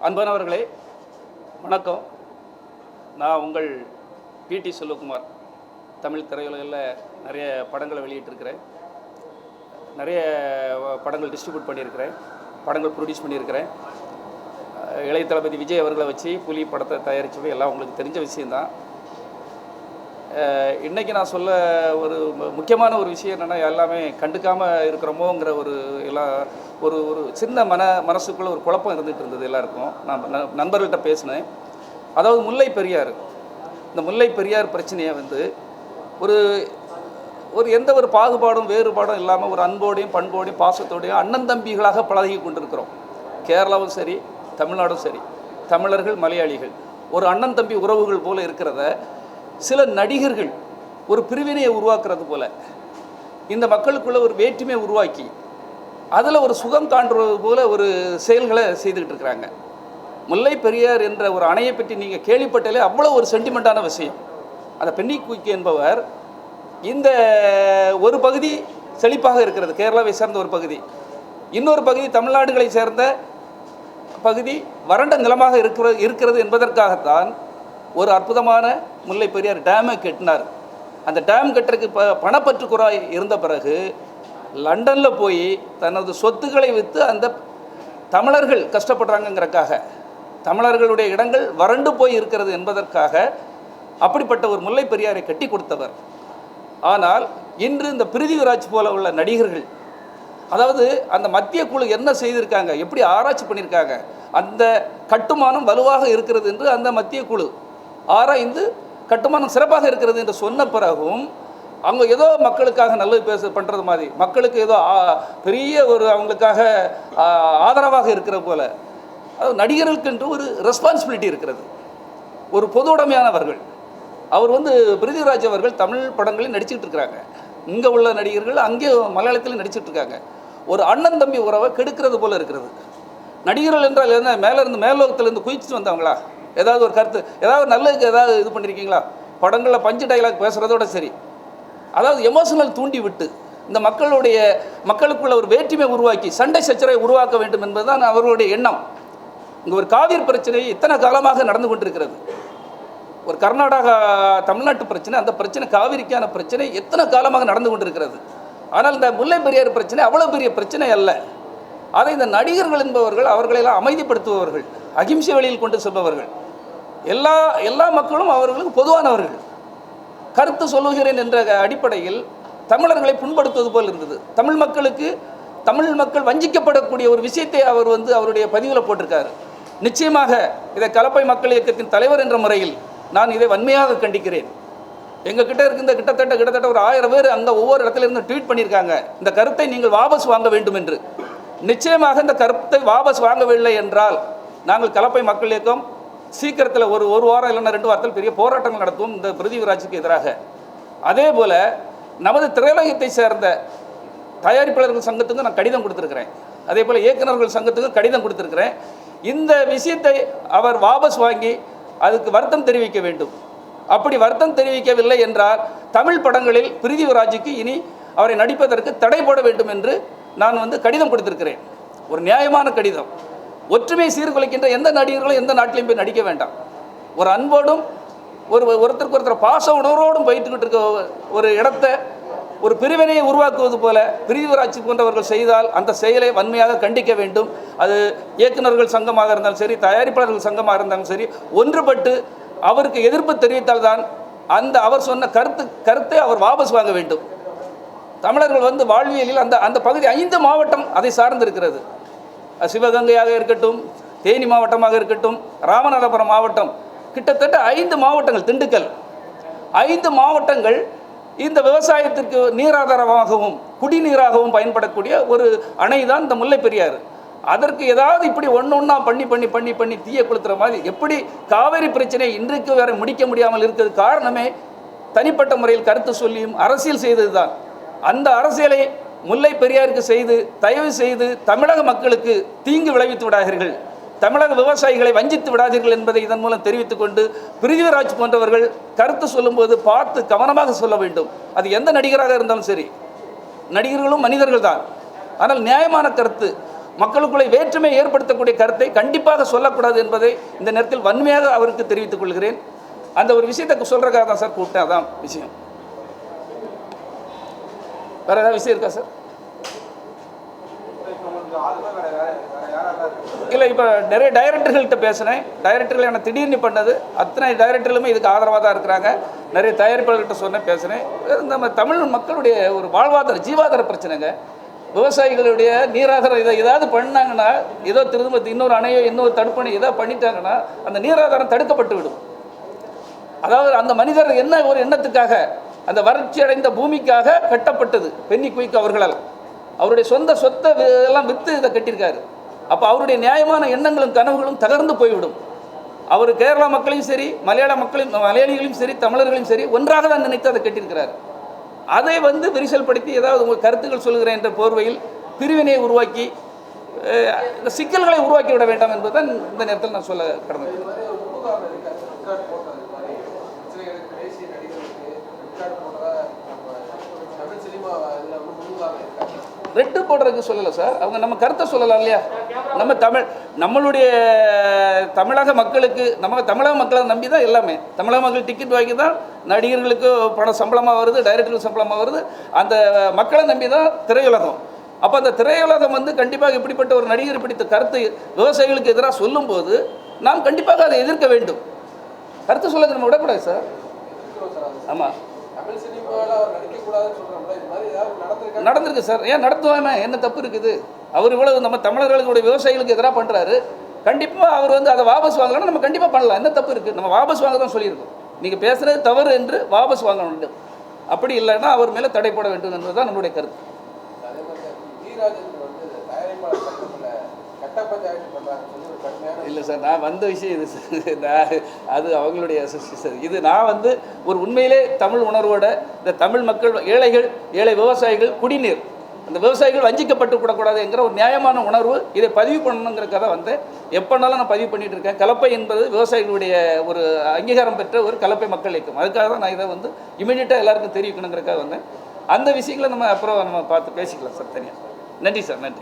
அன்பானவர்களே வணக்கம். நான் உங்கள் பிடி செல்வகுமார். தமிழ் திரையுலகில் நிறைய படங்களை வெளியிட்டிருக்கிறேன், நிறைய படங்கள் டிஸ்ட்ரிபியூட் பண்ணியிருக்கிறேன், படங்கள் ப்ரொடியூஸ் பண்ணியிருக்கிறேன். இளைய தளபதி விஜய் அவர்களை வச்சு புலி படத்தை தயாரித்தவை எல்லாம் உங்களுக்கு தெரிஞ்ச விஷயந்தான். இன்றைக்கி நான் சொல்ல ஒரு முக்கியமான ஒரு விஷயம் என்னென்னா, எல்லாமே கண்டுக்காமல் இருக்கிறோமோங்கிற ஒரு ஒரு ஒரு சின்ன மனசுக்குள்ளே ஒரு குழப்பம் இருந்துகிட்டு இருந்தது எல்லாருக்கும். நான் நண்பர்கள்ட்ட பேசினேன். அதாவது முல்லை பெரியார், இந்த முல்லை பெரியார் பிரச்சனையை ஒரு ஒரு எந்த ஒரு பாகுபாடும் வேறுபாடும் இல்லாமல் ஒரு அன்போடையும் பண்போடையும் பாசத்தோடையும் அண்ணன் தம்பிகளாக பழகி கொண்டிருக்கிறோம். கேரளாவும் சரி, தமிழ்நாடும் சரி, தமிழர்கள் மலையாளிகள் ஒரு அண்ணன் தம்பி உறவுகள் போல் இருக்கிறத சில நடிகர்கள் ஒரு பிரிவினையை உருவாக்குறது போல் இந்த மக்களுக்குள்ள ஒரு வேற்றுமையை உருவாக்கி அதில் ஒரு சுகம் காண்றது போல் ஒரு செயல்களை செய்துக்கிட்டு இருக்கிறாங்க. முல்லை பெரியார் என்ற ஒரு அணையை பற்றி நீங்கள் கேள்விப்பட்டாலே அவ்வளோ ஒரு சென்டிமெண்ட்டான விஷயம். அந்த பென்னி குயிக் என்பவர் இந்த ஒரு பகுதி செழிப்பாக இருக்கிறது, கேரளாவை சேர்ந்த ஒரு பகுதி, இன்னொரு பகுதி தமிழ்நாடுகளை சேர்ந்த பகுதி வறண்ட நிலமாக இருக்கிறது என்பதற்காகத்தான் ஒரு அற்புதமான முல்லை பெரியார் டேமை கட்டினார். அந்த டேம் கட்டுறதுக்கு பணப்பற்றுக்குறை இருந்த பிறகு லண்டனில் போய் தனது சொத்துக்களை விற்று அந்த தமிழர்கள் கஷ்டப்படுறாங்கங்கிறக்காக, தமிழர்களுடைய இடங்கள் வறண்டு போய் இருக்கிறது என்பதற்காக அப்படிப்பட்ட ஒரு முல்லை பெரியாரை கட்டி கொடுத்தவர். ஆனால் இன்று இந்த பிருத்திவிராஜ் போல உள்ள நடிகர்கள், அதாவது அந்த மத்திய குழு என்ன செய்திருக்காங்க, எப்படி ஆராய்ச்சி பண்ணியிருக்காங்க, அந்த கட்டுமானம் வலுவாக இருக்கிறது என்று அந்த மத்திய குழு ஆராய்ந்து கட்டுமானம் சிறப்பாக இருக்கிறது என்று சொன்ன பிறகும் அவங்க ஏதோ மக்களுக்காக நல்லது பண்ணுறது மாதிரி, மக்களுக்கு ஏதோ பெரிய ஒரு அவங்களுக்காக ஆதரவாக இருக்கிற போல, அது நடிகர்களுக்கு என்று ஒரு ரெஸ்பான்சிபிலிட்டி இருக்கிறது. ஒரு பொது உடைமையானவர்கள். அவர் பிருத்திவிராஜ் அவர்கள் தமிழ் படங்களில் நடிச்சுக்கிட்டு இருக்கிறாங்க, இங்கே உள்ள நடிகர்கள் அங்கே மலையாளத்திலும் நடிச்சுட்டு இருக்காங்க. ஒரு அண்ணன் தம்பி உறவை கெடுக்கிறது போல் இருக்கிறது. நடிகர்கள் என்றால் என்ன, மேலோகத்திலேருந்து குதிச்சுட்டு வந்தவங்களா? ஏதாவது ஒரு கருத்து, ஏதாவது நல்லதுக்கு ஏதாவது இது பண்ணியிருக்கீங்களா? படங்களில் பஞ்சு டைலாக் பேசுகிறதோட சரி, அதாவது எமோஷனல் தூண்டி விட்டு இந்த மக்களுக்குள்ள ஒரு வேற்றுமை உருவாக்கி சண்டை சச்சரவை உருவாக்க வேண்டும் என்பதுதான் அவர்களுடைய எண்ணம். இங்கே ஒரு காவிரி பிரச்சனை இத்தனை காலமாக நடந்து கொண்டிருக்கிறது. ஒரு கர்நாடகா தமிழ்நாட்டு பிரச்சனை, அந்த பிரச்சனை காவிரிக்கான பிரச்சனை எத்தனை காலமாக நடந்து கொண்டிருக்கிறது. ஆனால் இந்த முல்லை பெரியார் பிரச்சனை அவ்வளோ பெரிய பிரச்சனை அல்ல. அதை இந்த நடிகர்கள் என்பவர்கள் அவர்களெல்லாம் அமைதிப்படுத்துபவர்கள், அகிம்சை வழியில் கொண்டு செல்பவர்கள், எல்லா மக்களும் அவர்களுக்கு பொதுவானவர்கள். கருத்து சொல்லுகிறேன் என்ற அடிப்படையில் தமிழர்களை புண்படுத்துவது போல் இருந்தது. தமிழ் மக்கள் வஞ்சிக்கப்படக்கூடிய ஒரு விஷயத்தை அவர் அவருடைய பதிவில் போட்டிருக்காரு. நிச்சயமாக இதை கலப்பை மக்கள் இயக்கத்தின் தலைவர் என்ற முறையில் நான் இதை வன்மையாக கண்டிக்கிறேன். எங்ககிட்ட இருக்கின்ற கிட்டத்தட்ட ஒரு 1000 பேர் அங்கே ஒவ்வொரு இடத்துல இருந்து ட்வீட் பண்ணியிருக்காங்க, இந்த கருத்தை நீங்கள் வாபஸ் வாங்க வேண்டும் என்று. நிச்சயமாக இந்த கருத்தை வாபஸ் வாங்கவில்லை என்றால் நாங்கள் கலப்பை மக்கள் இயக்கம் சீக்கிரத்தில் ஒரு வாரம் இல்லைன்னா 2 வாரத்தில் பெரிய போராட்டங்கள் நடத்துவோம் இந்த பிருத்திவிராஜுக்கு எதிராக. அதே போல் நமது திரையுலகத்தை சேர்ந்த தயாரிப்பாளர்கள் சங்கத்துக்கு நான் கடிதம் கொடுத்துருக்கிறேன், அதே போல் இயக்குநர்கள் சங்கத்துக்கு கடிதம் கொடுத்துருக்கிறேன். இந்த விஷயத்தை அவர் வாபஸ் வாங்கி அதுக்கு வருத்தம் தெரிவிக்க வேண்டும். அப்படி வருத்தம் தெரிவிக்கவில்லை என்றால் தமிழ் படங்களில் பிருத்திவிராஜுக்கு இனி அவரை நடிப்பதற்கு தடை போட வேண்டும் என்று நான் கடிதம் கொடுத்திருக்கிறேன். ஒரு நியாயமான கடிதம். ஒற்றுமை சீர்குலைக்கின்ற எந்த நடிகர்களும் எந்த நாட்டிலையும் போய் நடிக்க வேண்டாம். ஒரு அன்போடும் ஒருத்தருக்கு ஒருத்தர் பாச உணர்வோடும் போயிட்டுக்கிட்டு இருக்க ஒரு இடத்தை ஒரு பிரிவினையை உருவாக்குவது போல பிருத்திவிராஜ் போன்றவர்கள் செய்தால் அந்த செயலை வன்மையாக கண்டிக்க வேண்டும். அது இயக்குநர்கள் சங்கமாக இருந்தாலும் சரி, தயாரிப்பாளர்கள் சங்கமாக இருந்தாலும் சரி, ஒன்றுபட்டு அவருக்கு எதிர்ப்பு தெரிவித்தால்தான் அவர் சொன்ன கருத்தை அவர் வாபஸ் வாங்க வேண்டும். தமிழர்கள் வாழ்வியலில் அந்த பகுதி 5 மாவட்டம் அதை சார்ந்து இருக்கிறது. சிவகங்கையாக இருக்கட்டும், தேனி மாவட்டமாக இருக்கட்டும், ராமநாதபுரம் மாவட்டம், கிட்டத்தட்ட 5 மாவட்டங்கள், திண்டுக்கல், 5 மாவட்டங்கள் இந்த விவசாயத்திற்கு நீராதாரமாகவும் குடிநீராகவும் பயன்படக்கூடிய ஒரு அணை தான் இந்த முல்லை பெரியாறு. அதற்கு ஏதாவது இப்படி ஒன்றா பண்ணி தீய கொளுத்துற மாதிரி எப்படி காவிரி பிரச்சனை இன்றைக்கு வேற முடிக்க முடியாமல் இருக்கிறது காரணமே தனிப்பட்ட முறையில் கருத்து சொல்லியும் அரசியல் செய்தது தான். அந்த அரசியலை முல்லை பெரியாருக்கு செய்து தயவு செய்து தமிழக மக்களுக்கு தீங்கு விளைவித்து விடாதீர்கள், தமிழக விவசாயிகளை வஞ்சித்து விடாதீர்கள் என்பதை இதன் மூலம் தெரிவித்துக் கொண்டு, பிருத்திவிராஜ் போன்றவர்கள் கருத்து சொல்லும்போது பார்த்து கவனமாக சொல்ல வேண்டும். அது எந்த நடிகராக இருந்தாலும் சரி, நடிகர்களும் மனிதர்கள் தான். ஆனால் நியாயமான கருத்து, மக்களுக்குள்ளே வேற்றுமை ஏற்படுத்தக்கூடிய கருத்தை கண்டிப்பாக சொல்லக்கூடாது என்பதை இந்த நேரத்தில் வன்மையாக அவருக்கு தெரிவித்துக் கொள்கிறேன். அந்த ஒரு விஷயத்தை சொல்கிறக்காக தான் சார் கூப்பிட்டேன். அதான் விஷயம். வேறு ஏதாவது விஷயம் இருக்கா சார்? இல்லை, இப்போ நிறைய டைரக்டர்கள்ட்ட பேசினேன். டைரக்டர்கள் என்ன திடீர்னு பண்ணது, அத்தனை டைரக்டர்களுமே இதுக்கு ஆதரவாக தான் இருக்கிறாங்க. நிறைய தயாரிப்பாளர்கிட்ட சொன்னேன், பேசினேன். நம்ம தமிழ் மக்களுடைய ஒரு வாழ்வாதார ஜீவாதார பிரச்சனைங்க. விவசாயிகளுடைய நீராதாரம் இதை ஏதாவது பண்ணாங்கன்னா, ஏதோ திரும்ப இன்னொரு அணையோ இன்னொரு தடுப்பணை ஏதோ பண்ணிட்டாங்கன்னா அந்த நீராதாரம் தடுக்கப்பட்டு விடும். அதாவது அந்த மனிதர் என்ன ஒரு எண்ணத்துக்காக, அந்த வறட்சி அடைந்த பூமிக்காக கட்டப்பட்டது பென்னி குயிக் அவர்களால். அவருடைய சொந்த சொத்தை எல்லாம் விற்று இதை கட்டியிருக்காரு. அப்போ அவருடைய நியாயமான எண்ணங்களும் கனவுகளும் தகர்ந்து போய்விடும். அவர் கேரளா மக்களையும் சரி, மலையாளிகளையும் சரி, தமிழர்களையும் சரி ஒன்றாக தான் நினைத்து அதை கட்டியிருக்கிறார். அதை விரிசல் படுத்தி ஏதாவது உங்கள் கருத்துக்கள் சொல்கிறேன் என்ற போர்வையில் பிரிவினையை உருவாக்கி இந்த சிக்கல்களை உருவாக்கி விட வேண்டாம் என்பதுதான் இந்த நேரத்தில் நான் சொல்ல கடமை. ரெட்டு போடுறதுக்கு சொல்லலை சார், அவங்க நம்ம கருத்தை சொல்லலாம் இல்லையா? நம்மளுடைய தமிழக மக்களுக்கு, நம்ம தமிழக மக்களை நம்பி தான் எல்லாமே. தமிழக மக்கள் டிக்கெட் வாங்கி தான் நடிகர்களுக்கு பணம் சம்பளமாக வருது, டைரக்டருக்கு சம்பளமாக வருது. அந்த மக்களை நம்பி தான் திரையுலகம். அப்போ அந்த திரையுலகம் கண்டிப்பாக இப்படிப்பட்ட ஒரு நடிகர் பிடித்த கருத்து விவசாயிகளுக்கு எதிராக சொல்லும்போது நாம் கண்டிப்பாக அதை எதிர்க்க வேண்டும். கருத்து சொல்ல நம்ம விடக்கூடாது சார். ஆமாம், நடந்திருக்கு சார். ஏன் நடத்துவாமே, என்ன தப்பு இருக்குது? அவர் இவ்வளவு நம்ம தமிழர்களுடைய விவசாயிகளுக்கு எதிராக பண்ணுறாரு. கண்டிப்பாக அவர் அதை வாபஸ் வாங்கலாம், நம்ம கண்டிப்பாக பண்ணலாம். என்ன தப்பு இருக்குது? நம்ம வாபஸ் வாங்க தான் சொல்லியிருக்கோம். நீங்கள் பேசுகிறது தவறு என்று வாபஸ் வாங்க வேண்டும். அப்படி இல்லைன்னா அவர் மேலே தடை போட வேண்டும் என்பது தான் நம்மளுடைய கருத்து. இல்லை சார், நான் வந்த விஷயம் இது சார். அது அவங்களுடைய இது நான் ஒரு உண்மையிலே தமிழ் உணர்வோட இந்த தமிழ் மக்கள், ஏழை விவசாயிகள், குடிநீர், அந்த விவசாயிகள் வஞ்சிக்கப்பட்டு கூடக்கூடாதுங்கிற ஒரு நியாயமான உணர்வு, இதை பதிவு பண்ணணுங்கிறக்காக வந்தேன். எப்போனாலும் நான் பதிவு பண்ணிகிட்டு இருக்கேன். கலப்பை என்பது விவசாயிகளுடைய ஒரு அங்கீகாரம் பெற்ற ஒரு கலப்பை மக்கள் இயக்கம். அதுக்காக தான் நான் இதை இமீடியட்டாக எல்லாருக்கும் தெரிவிக்கணுங்கிறக்காக வந்தேன். அந்த விஷயங்களை நம்ம அப்புறம் பார்த்து பேசிக்கலாம் சார் தனியாக. நன்றி சார், நன்றி.